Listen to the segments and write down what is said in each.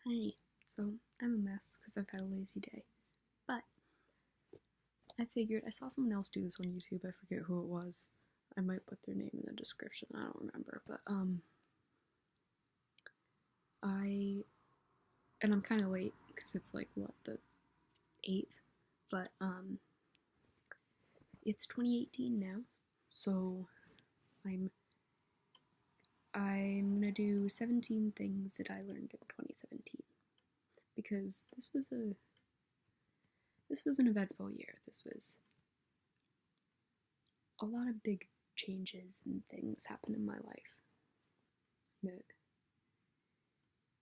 Hi. So, I'm a mess because I've had a lazy day. But I figured I saw someone else do this on YouTube. I forget who it was. I might put their name in the description. I don't remember. But I and I'm kind of late because it's like what, the 8th, but it's 2018 now. So, I'm I'm going to do 17 things that I learned in 2017 because this was an eventful year. This was a lot of big changes and things happen in my life that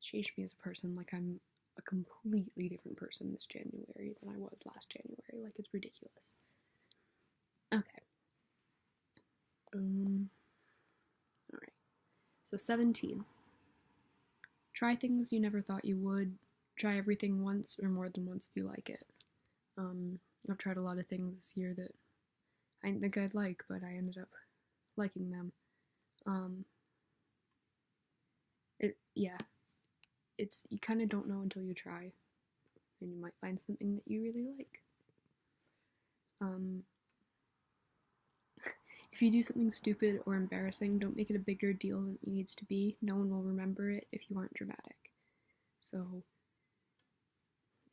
changed me as a person. Like, I'm a completely different person this January than I was last January. Like, it's ridiculous. Okay. Alright. So, 17. Try things you never thought you would. Try everything once or more than once if you like it. I've tried a lot of things this year that I didn't think I'd like, but I ended up liking them. Yeah, it's, you kind of don't know until you try, and you might find something that you really like. If you do something stupid or embarrassing, don't make it a bigger deal than it needs to be. No one will remember it if you aren't dramatic. So,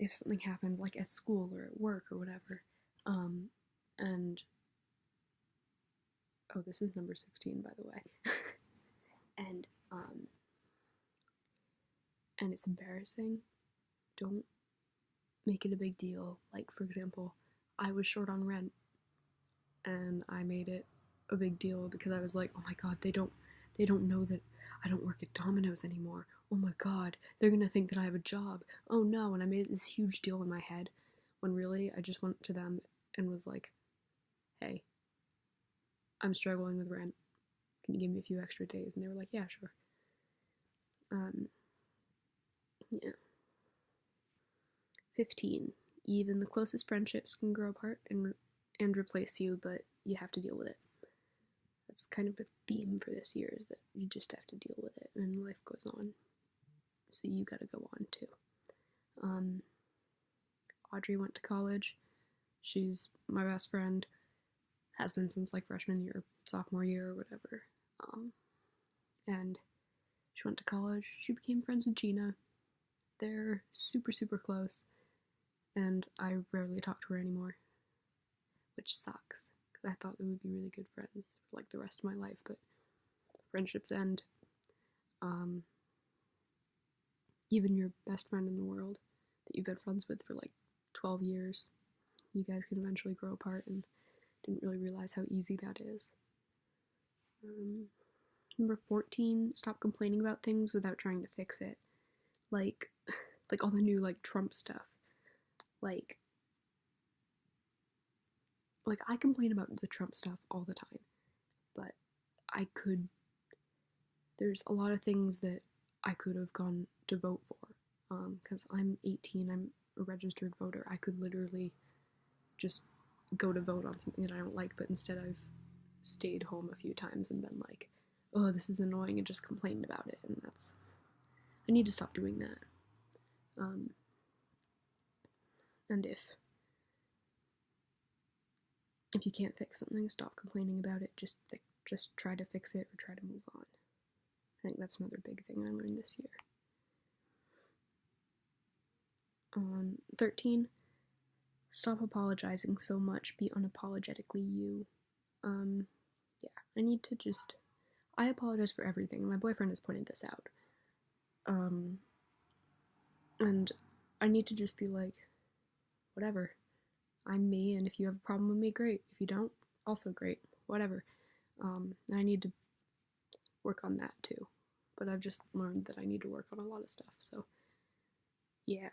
if something happened, like at school or at work or whatever, and oh, this is number 16, by the way, and and it's embarrassing, don't make it a big deal. Like, for example, I was short on rent, and I made it a big deal because I was like, oh my god, they don't know that I don't work at Domino's anymore. Oh my god, they're gonna think that I have a job. Oh no, and I made this huge deal in my head when really I just went to them and was like, hey, I'm struggling with rent. Can you give me a few extra days? And they were like, yeah, sure. Yeah. 15. Even the closest friendships can grow apart and replace you, but you have to deal with it. That's kind of a theme for this year, is that you just have to deal with it and life goes on. So you gotta go on too. Audrey went to college. She's my best friend. Has been since like freshman year, sophomore year, or whatever. And she went to college. She became friends with Gina. They're super, super close. And I rarely talk to her anymore, which sucks because I thought they would be really good friends for like the rest of my life, but friendships end. Even your best friend in the world that you've been friends with for like 12 years, you guys can eventually grow apart, and didn't really realize how easy that is. Number 14, stop complaining about things without trying to fix it. Like all the new like Trump stuff. Like I complain about the Trump stuff all the time, but there's a lot of things that I could have gone to vote for. Because I'm 18, I'm a registered voter. I could literally just go to vote on something that I don't like, but instead I've stayed home a few times and been like, oh, this is annoying, and just complained about it, and I need to stop doing that. And if you can't fix something, stop complaining about it. Just try to fix it or try to move on. I think that's another big thing I learned this year. 13, stop apologizing so much. Be unapologetically you. Yeah, I apologize for everything. My boyfriend has pointed this out. And I need to just be like, whatever. I'm me, and if you have a problem with me, great. If you don't, also great. Whatever. And I need to work on that too. But I've just learned that I need to work on a lot of stuff, so yeah.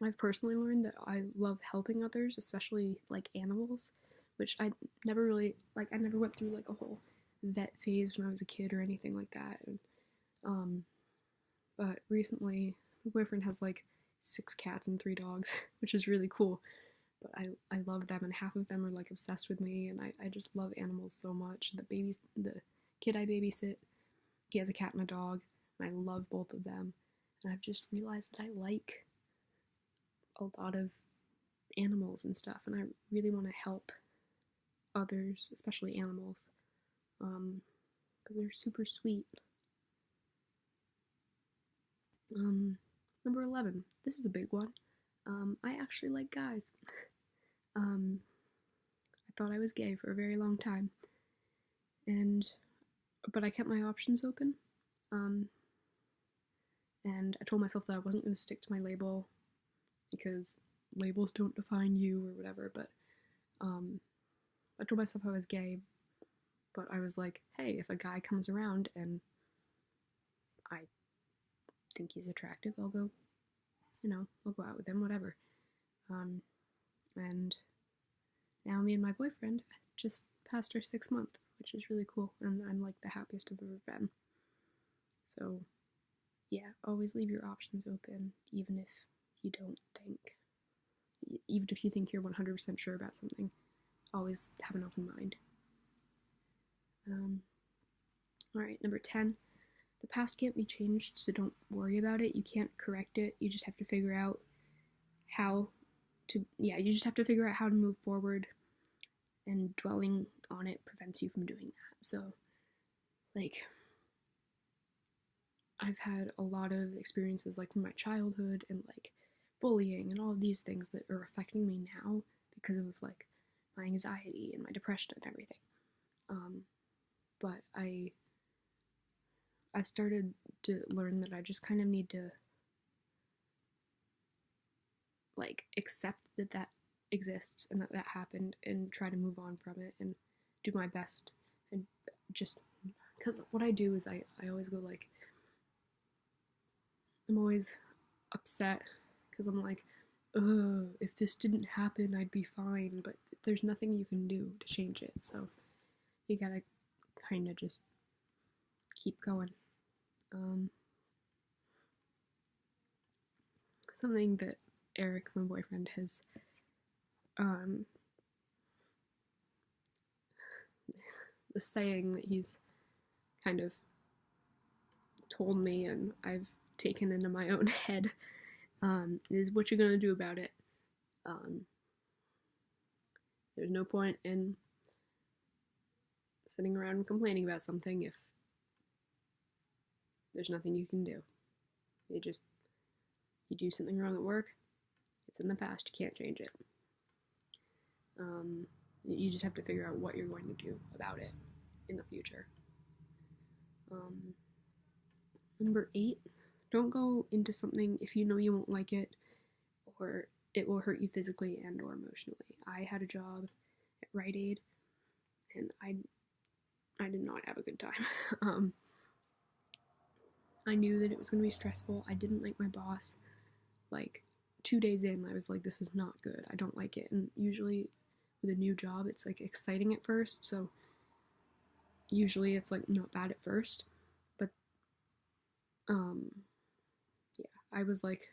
I've personally learned that I love helping others, especially like animals, which I never really like. I never went through like a whole vet phase when I was a kid or anything like that. And but recently, my boyfriend has like 6 cats and 3 dogs, which is really cool. But I love them, and half of them are like obsessed with me, and I just love animals so much. The kid I babysit, he has a cat and a dog. and I love both of them. And I've just realized that I like a lot of animals and stuff, and I really want to help others, especially animals, because they're super sweet. Number 11. This is a big one. I actually like guys. I thought I was gay for a very long time, but I kept my options open. And I told myself that I wasn't going to stick to my label because labels don't define you or whatever. But I told myself I was gay, but I was like, hey, if a guy comes around and I think he's attractive, I'll go out with him, whatever. And now me and my boyfriend just passed our 6th month, which is really cool, and I'm like the happiest I've ever been. So yeah, always leave your options open, even if you think you're 100% sure about something. Always have an open mind. Alright, number 10. The past can't be changed, so don't worry about it. You can't correct it. You just have to figure out how to move forward, and dwelling on it prevents you from doing that. So, like, I've had a lot of experiences, like, from my childhood, and, like, bullying, and all of these things that are affecting me now because of, like, my anxiety and my depression and everything. But I've started to learn that I just kind of need to, like, accept that exists and that happened, and try to move on from it and do my best. And just, because what I do is I always go, like, I'm always upset because I'm like, if this didn't happen, I'd be fine, but there's nothing you can do to change it, so you gotta kind of just keep going. Something that Eric, my boyfriend, has the saying that he's kind of told me and I've taken into my own head, is what you're gonna do about it. There's no point in sitting around and complaining about something if there's nothing you can do. You do something wrong at work, it's in the past, you can't change it. You just have to figure out what you're going to do about it in the future. Number 8, don't go into something if you know you won't like it, or it will hurt you physically and or emotionally. I had a job at Rite Aid, and I did not have a good time. I knew that it was going to be stressful. I didn't like my boss. Like, 2 days in, I was like, this is not good. I don't like it. And usually with a new job, it's like exciting at first, so usually it's like not bad at first. But yeah, I was like,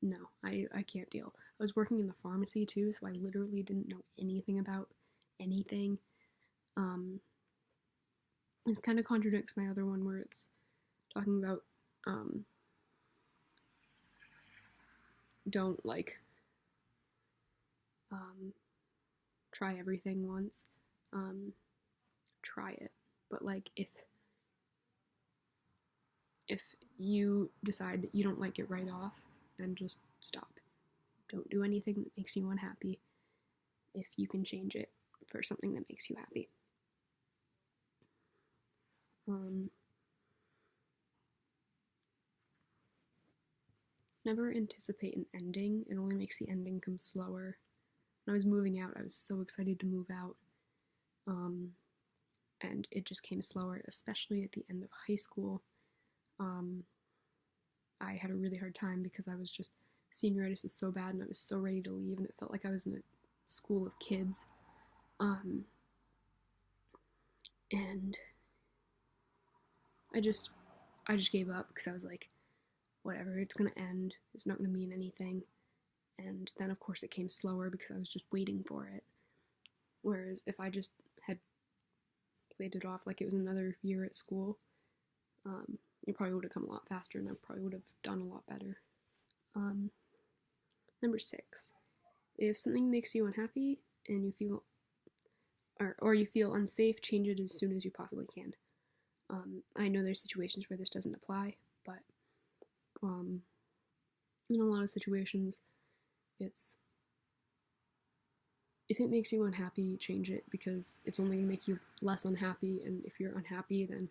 no, I can't deal. I was working in the pharmacy too, so I literally didn't know anything about anything. This kind of contradicts my other one where it's talking about don't like try everything once. Try it, but like if you decide that you don't like it right off, then just stop. Don't do anything that makes you unhappy if you can change it for something that makes you happy. Never anticipate an ending. It only makes the ending come slower. When I was moving out, I was so excited to move out. And it just came slower, especially at the end of high school. I had a really hard time because I was just, senioritis was so bad and I was so ready to leave, and it felt like I was in a school of kids. And I just gave up because I was like, whatever, it's gonna end, it's not gonna mean anything. And then of course it came slower because I was just waiting for it. Whereas if I just had played it off like it was another year at school, it probably would have come a lot faster, and I probably would have done a lot better. Number 6, if something makes you unhappy and you feel or you feel unsafe, change it as soon as you possibly can. I know there's situations where this doesn't apply, but in a lot of situations, it's if it makes you unhappy, change it, because it's only going to make you less unhappy, and if you're unhappy, then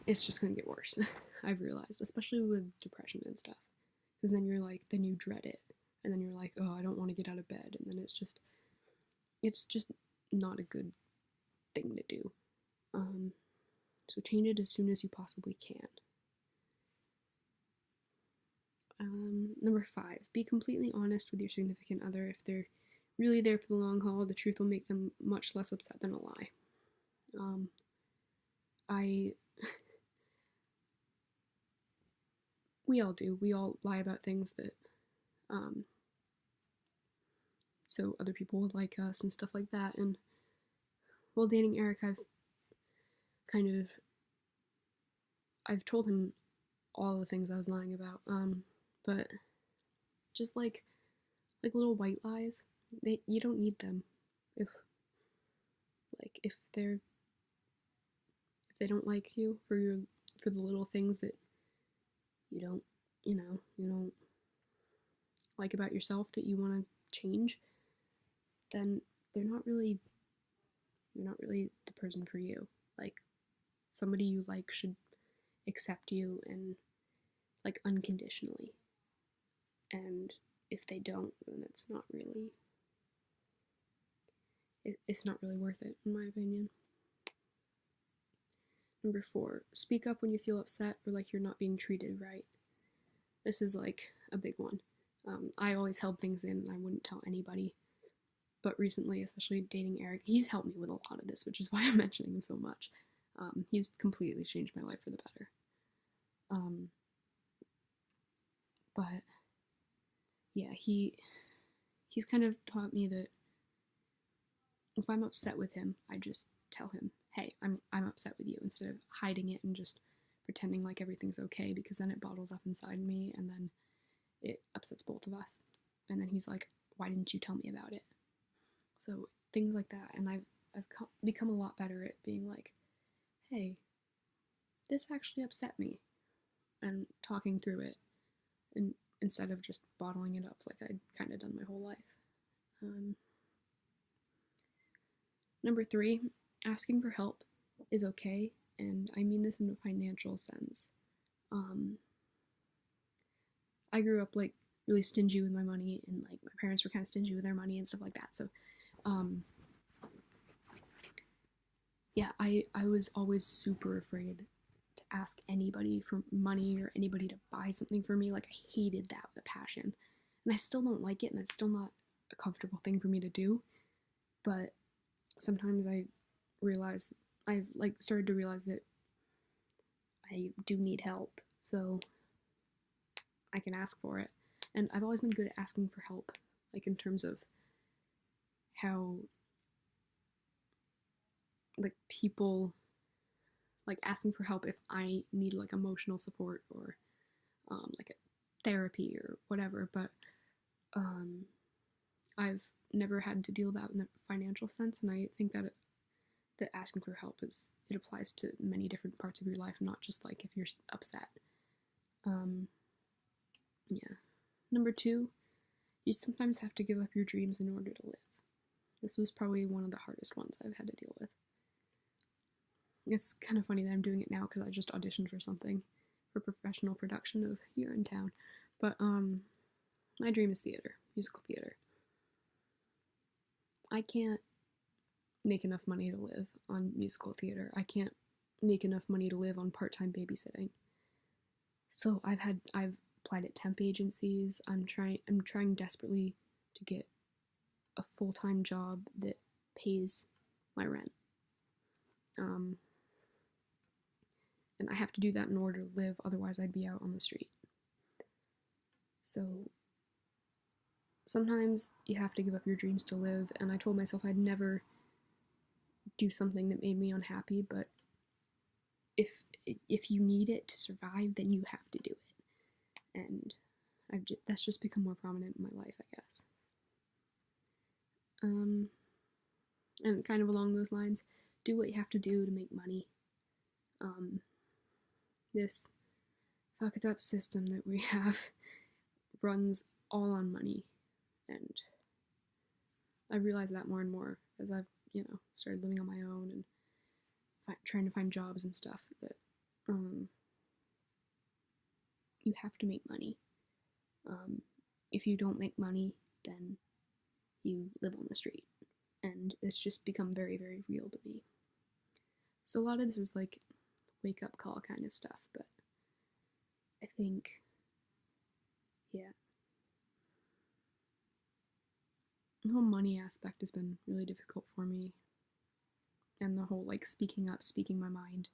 it's just going to get worse. I've realized, especially with depression and stuff, because then you dread it, and then you're like, oh, I don't want to get out of bed, and then it's just not a good thing to do. So change it as soon as you possibly can. Number 5, be completely honest with your significant other. If they're really there for the long haul, the truth will make them much less upset than a lie. We all do. We all lie about things that, so other people would like us and stuff like that. And while dating Eric, I've told him all the things I was lying about. But just like little white lies, you don't need them. If they don't like you for the little things that you don't like about yourself that you want to change, then you're not really the person for you. Like, somebody you like should accept you and unconditionally. And if they don't, then it's not really worth it, in my opinion. Number 4, speak up when you feel upset or like you're not being treated right. This is a big one. I always held things in and I wouldn't tell anybody. But recently, especially dating Eric, he's helped me with a lot of this, which is why I'm mentioning him so much. He's completely changed my life for the better. But yeah, he's kind of taught me that if I'm upset with him, I just tell him, hey, I'm upset with you, instead of hiding it and just pretending like everything's okay, because then it bottles up inside me and then it upsets both of us. And then he's like, why didn't you tell me about it? So things like that. And I've become a lot better at being like, hey, this actually upset me, and talking through it, and instead of just bottling it up like I'd kind of done my whole life. Number 3, asking for help is okay, and I mean this in a financial sense. I grew up really stingy with my money, and my parents were kind of stingy with their money and stuff like that. So, yeah, I was always super afraid to ask anybody for money or anybody to buy something for me. I hated that with a passion, and I still don't like it, and it's still not a comfortable thing for me to do. But sometimes I've started to realize that I do need help, so I can ask for it. And I've always been good at asking for help, in terms of how people asking for help if I need emotional support or a therapy or whatever. But I've never had to deal with that in a financial sense, and I think that asking for help it applies to many different parts of your life, not just if you're upset. Yeah. Number 2, you sometimes have to give up your dreams in order to live. This was probably one of the hardest ones I've had to deal with. It's kind of funny that I'm doing it now because I just auditioned for something, for professional production of Here in Town. But my dream is theater, musical theater. I can't make enough money to live on musical theater. I can't make enough money to live on part-time babysitting. So I've applied at temp agencies. I'm trying desperately to get a full-time job that pays my rent. And I have to do that in order to live, otherwise I'd be out on the street. So sometimes you have to give up your dreams to live, and I told myself I'd never do something that made me unhappy, but if if you need it to survive, then you have to do it. And that's just become more prominent in my life, I guess. And kind of along those lines, do what you have to do to make money. This fucked up system that we have runs all on money, and I've realized that more and more as I've, started living on my own and trying to find jobs and stuff, that you have to make money. If you don't make money, then you live on the street, and it's just become very, very real to me. So a lot of this is like wake up call kind of stuff, but I think, yeah, the whole money aspect has been really difficult for me, and the whole like speaking up, speaking my mind,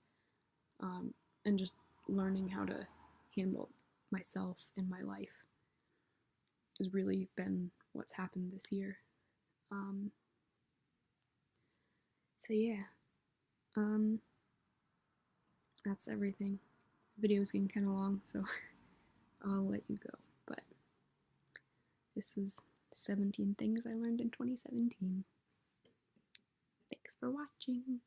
and just learning how to handle myself and my life has really been what's happened this year. So yeah, that's everything. The video's getting kind of long, so I'll let you go. But this was 17 things I learned in 2017. Thanks for watching.